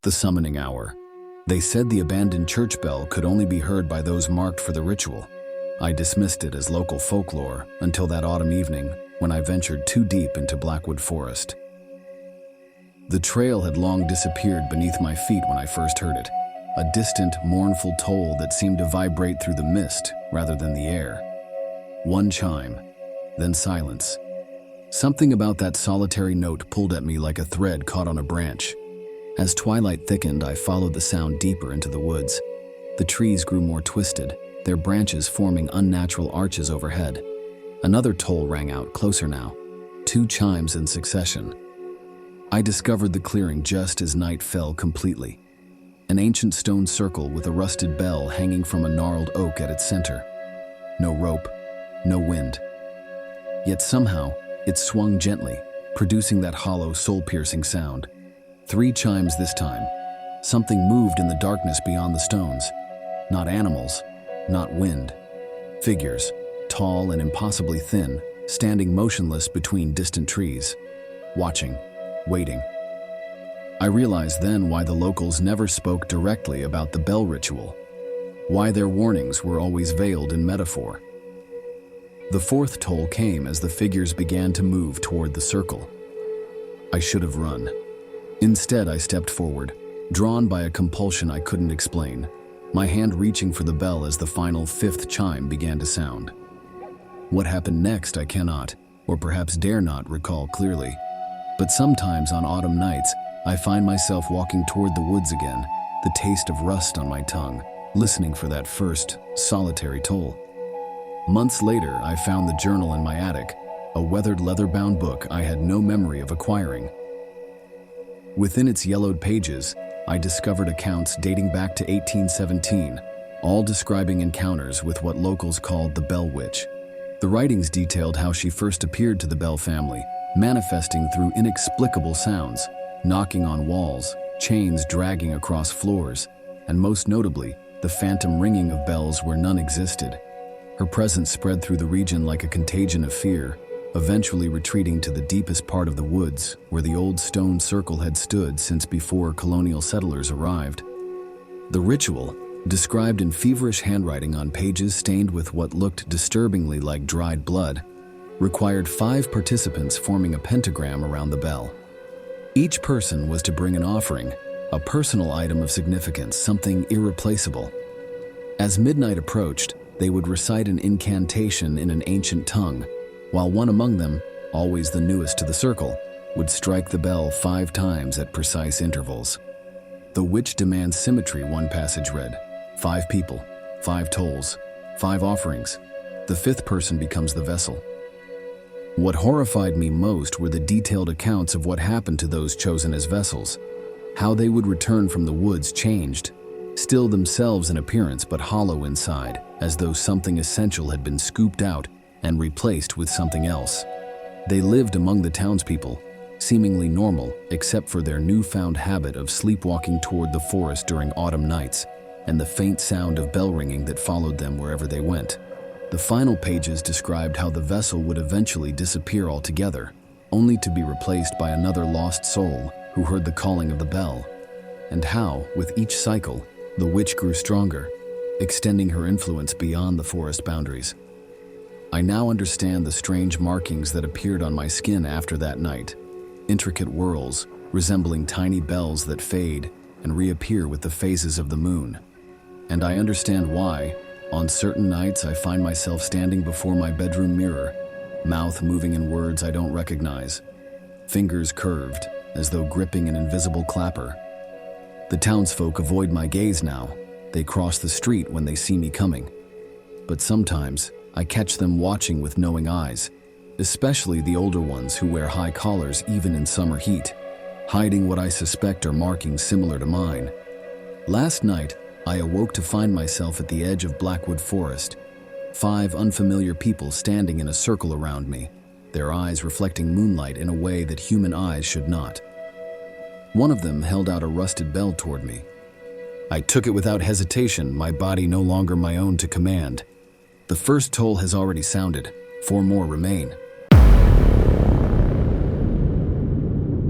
The summoning hour. They said the abandoned church bell could only be heard by those marked for the ritual. I dismissed it as local folklore until that autumn evening when I ventured too deep into Blackwood forest. The trail had long disappeared beneath my feet when I first heard it, a distant, mournful toll that seemed to vibrate through the mist rather than the air. One chime, then silence. Something about that solitary note pulled at me like a thread caught on a branch. As twilight thickened, I followed the sound deeper into the woods. The trees grew more twisted, their branches forming unnatural arches overhead. Another toll rang out, closer now, 2 chimes in succession. I discovered the clearing just as night fell completely. An ancient stone circle with a rusted bell hanging from a gnarled oak at its center. No rope, no wind. Yet somehow, it swung gently, producing that hollow, soul-piercing sound. 3 chimes this time. Something moved in the darkness beyond the stones. Not animals, not wind. Figures, tall and impossibly thin, standing motionless between distant trees. Watching, waiting. I realized then why the locals never spoke directly about the bell ritual. Why their warnings were always veiled in metaphor. The 4th toll came as the figures began to move toward the circle. I should have run. Instead, I stepped forward, drawn by a compulsion I couldn't explain, my hand reaching for the bell as the final 5th chime began to sound. What happened next I cannot, or perhaps dare not, recall clearly. But sometimes on autumn nights, I find myself walking toward the woods again, the taste of rust on my tongue, listening for that first, solitary toll. Months later, I found the journal in my attic, a weathered leather-bound book I had no memory of acquiring. Within its yellowed pages, I discovered accounts dating back to 1817, all describing encounters with what locals called the Bell Witch. The writings detailed how she first appeared to the Bell family, manifesting through inexplicable sounds, knocking on walls, chains dragging across floors, and most notably, the phantom ringing of bells where none existed. Her presence spread through the region like a contagion of fear, eventually retreating to the deepest part of the woods where the old stone circle had stood since before colonial settlers arrived. The ritual, described in feverish handwriting on pages stained with what looked disturbingly like dried blood, required 5 participants forming a pentagram around the bell. Each person was to bring an offering, a personal item of significance, something irreplaceable. As midnight approached, they would recite an incantation in an ancient tongue, while one among them, always the newest to the circle, would strike the bell 5 times at precise intervals. The witch demands symmetry, one passage read. 5 people, 5 tolls, 5 offerings. The 5th person becomes the vessel. What horrified me most were the detailed accounts of what happened to those chosen as vessels, how they would return from the woods changed, still themselves in appearance but hollow inside, as though something essential had been scooped out and replaced with something else. They lived among the townspeople, seemingly normal except for their newfound habit of sleepwalking toward the forest during autumn nights and the faint sound of bell ringing that followed them wherever they went. The final pages described how the vessel would eventually disappear altogether, only to be replaced by another lost soul who heard the calling of the bell, and how, with each cycle, the witch grew stronger, extending her influence beyond the forest boundaries. I now understand the strange markings that appeared on my skin after that night, intricate whorls resembling tiny bells that fade and reappear with the phases of the moon. And I understand why, on certain nights, I find myself standing before my bedroom mirror, mouth moving in words I don't recognize, fingers curved as though gripping an invisible clapper. The townsfolk avoid my gaze now. They cross the street when they see me coming. But sometimes, I catch them watching with knowing eyes, especially the older ones who wear high collars even in summer heat, hiding what I suspect are markings similar to mine. Last night, I awoke to find myself at the edge of Blackwood forest, 5 unfamiliar people standing in a circle around me, their eyes reflecting moonlight in a way that human eyes should not. One of them held out a rusted bell toward me. I took it without hesitation, my body no longer my own to command. The first toll has already sounded, 4 more remain.